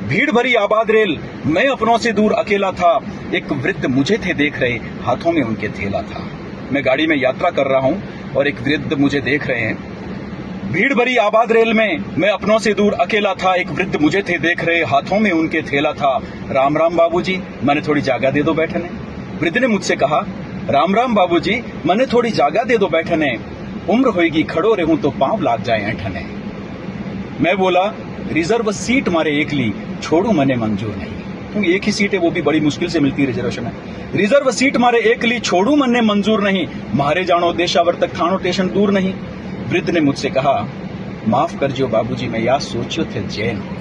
भीड़ भरी आबाद रेल, मैं अपनों से दूर अकेला था। एक वृद्ध मुझे थे देख रहे, हाथों में उनके थैला था। मैं गाड़ी में यात्रा कर रहा हूं और एक वृद्ध मुझे देख रहे हैं। भीड़ भरी आबाद रेल में मैं अपनों से दूर अकेला था। एक वृद्ध मुझे थे देख रहे, हाथों में उनके थैला था। राम राम बाबूजी, मने थोड़ी जगह दे दो बैठने। वृद्ध ने मुझसे कहा, राम राम बाबूजी, मने थोड़ी जगह दे दो बैठने। उम्र होएगी खड़ो रहूं तो पांव लाग जाए ऐठने। मैं बोला, रिजर्व सीट मारे एक ली, छोड़ू मने मंजूर नहीं। क्योंकि एक ही सीट है, वो भी बड़ी मुश्किल से मिलती है रिजर्वेशन में। रिजर्व सीट मारे एक ली, छोड़ू मने मंजूर नहीं। मारे जानो देशावर तक थानो स्टेशन दूर नहीं। वृद्ध ने मुझसे कहा, माफ करजो बाबूजी, मैं या सोचियो थे जैन हो।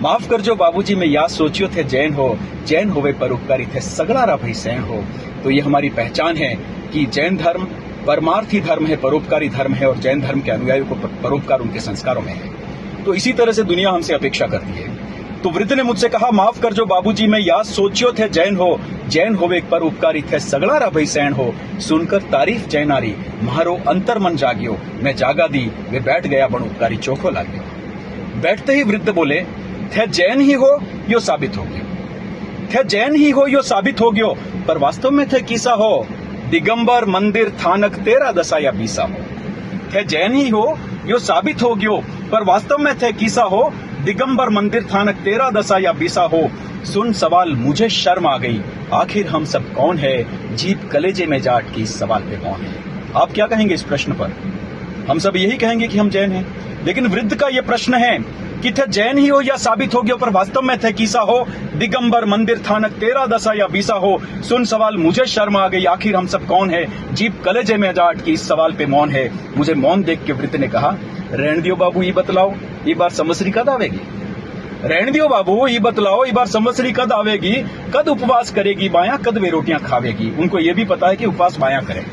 माफ करजो बाबूजी, मैं या सोचियो थे जैन हो। जैन होवे परोपकारी थे, सगड़ारा भई सैन हो। तो ये हमारी पहचान है कि जैन धर्म परमार्थी धर्म है, परोपकारी धर्म है, और जैन धर्म के अनुयायियों को परोपकार उनके संस्कारों में है। तो इसी तरह से दुनिया हमसे अपेक्षा करती है। तो वृद्ध ने मुझसे कहा, माफ करजो बाबूजी, मैं या सोचियो थे जैन हो। जैन होवे परोपकारी थे, सगड़ारा भई सैन हो। सुनकर तारीफ जैनारी, म्हारो अंतर मन जागियो। मैं जागा दी, वे बैठ गया, बड़ उपकारी चोखो लाग्यो। बैठते ही वृद्ध बोले, थे जैन ही हो यो साबित हो गयो। थे जैन ही हो यो साबित हो गयो, पर वास्तव में थे किसा हो। दिगंबर मंदिर थानक 13 दशा या 20 हो। थे जैन ही हो यो साबित हो गयो, पर वास्तव में थे किसा हो। दिगंबर मंदिर थानक 13 दशा या 20 हो। सुन सवाल मुझे शर्म आ गई, आखिर हम सब कौन है। जीप कलेजे में जाट की इस सवाल पे कौन है। आप क्या कहेंगे इस प्रश्न पर? हम सब यही कहेंगे कि हम जैन हैं। लेकिन वृद्ध का यह प्रश्न है कि थे जैन ही हो या साबित हो गया, पर वास्तव में थे किसा हो। दिगंबर मंदिर थानक 13 दशा या 20 हो। सुन सवाल मुझे शर्म आ गई, आखिर हम सब कौन है। जीप कलेजे में जाट की इस सवाल पे मौन है। मुझे मौन देख के वृद्ध ने कहा, रहन दियो बाबू, ये बतलाओ ये बार समस्री कद आवेगी। रहन दियो बाबू, ये बतलाओ ये बार समस्री कद आवेगी। कद उपवास करेगी बाया, कद वे रोटियां खावेगी। उनको ये भी पता है कि उपवास बाया करे।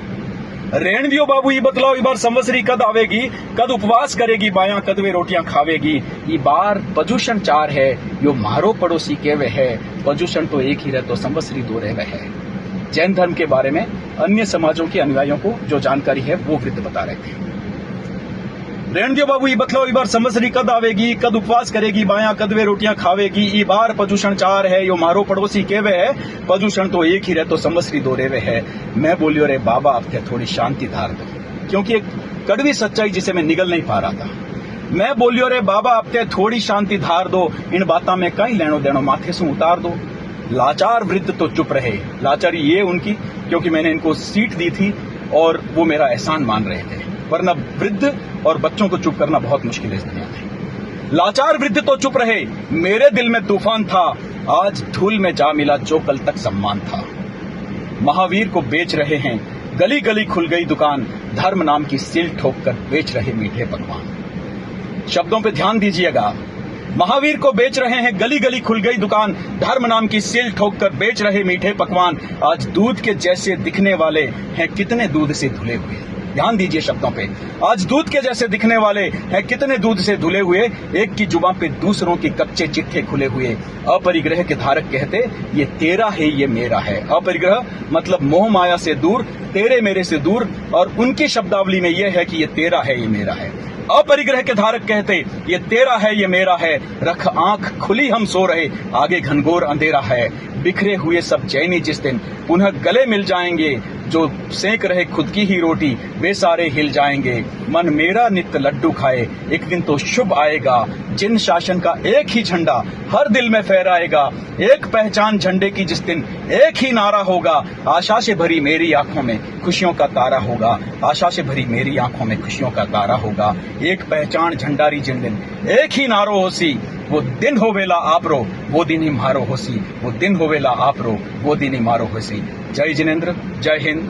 रहन दियो बाबू, ये बतलाओ ये बार संवत्सरी कद आवेगी। कद उपवास करेगी बाया, कद वे रोटियां खावेगी। ये बार प्रदूषण 4 है, यो मारो पड़ोसी केवे है। प्रदूषण तो एक ही रहे तो संवत्सरी 2 रहे है। जैन धर्म के बारे में अन्य समाजों के अनुयायियों को जो जानकारी है वो वृद्ध बता रहे थे। रहन दियो बाबू, ये बतलाओ ये बार संवत्सरी कद आवेगी। कद उपवास करेगी बाया, कद वे रोटियां खावेगी। ये बार प्रदूषण 4 है, यो मारो पड़ोसी केवे है। प्रदूषण तो एक ही रहे तो संवत्सरी 2 रेवे है। मैं बोलियो, रे बाबा अब थे थोड़ी शांति धार दो, क्योंकि एक कड़वी सच्चाई जिसे मैं निगल नहीं पा रहा था। मैं बोलियो, रे बाबा अब थे थोड़ी शांति धार दो, इन बातों में कहीं लेनो देनो माथे से उतार दो। लाचार वृद्ध तो चुप रहे। लाचारी ये उनकी क्योंकि मैंने इनको सीट दी थी और वो मेरा एहसान मान रहे थे, वरना वृद्ध और बच्चों को चुप करना बहुत मुश्किल है इस दुनिया में। लाचार वृद्ध तो चुप रहे, मेरे दिल में तूफान था। आज धूल में जा मिला जो कल तक सम्मान था। महावीर को बेच रहे हैं, गली गली खुल गई दुकान। धर्म नाम की सील ठोक कर बेच रहे मीठे पकवान। शब्दों पे ध्यान दीजिएगा। महावीर को बेच रहे हैं, गली गली खुल गई दुकान। धर्म नाम की सील ठोक कर बेच रहे मीठे पकवान। आज दूध के जैसे दिखने वाले हैं कितने दूध से धुले हुए। ध्यान दीजिए शब्दों पे। आज दूध के जैसे दिखने वाले हैं कितने दूध से धुले हुए। एक की जुबान पे दूसरों के कच्चे चिट्ठे खुले हुए। अपरिग्रह के धारक कहते, ये तेरा है ये मेरा है। अपरिग्रह मतलब मोह माया से दूर, तेरे मेरे से दूर, और उनकी शब्दावली में यह है कि ये तेरा है ये मेरा है। अपरिग्रह के धारक कहते, ये तेरा है ये मेरा है। रख आंख खुली हम सो रहे, आगे घनघोर अंधेरा है। बिखरे हुए सब जैनी जिस दिन पुनः गले मिल जाएंगे, जो सेक रहे खुद की ही रोटी वे सारे हिल जाएंगे। मन मेरा नित्य लड्डू खाए, एक दिन तो शुभ आएगा। जिन शासन का एक ही झंडा हर दिल में फहराएगा। एक पहचान झंडे की जिस दिन एक ही नारा होगा। आशा से भरी मेरी आंखों में खुशियों का तारा होगा। आशा से भरी मेरी आंखों में खुशियों का तारा होगा। एक पहचान झंडारी जिन दिन एक ही नारो होसी, वो दिन हो वेला आप रो, वो दिन ही मारो होसी। वो दिन हो वेला आप रो, वो दिन ही मारो होसी। जय जिनेंद्र, जय हिंद।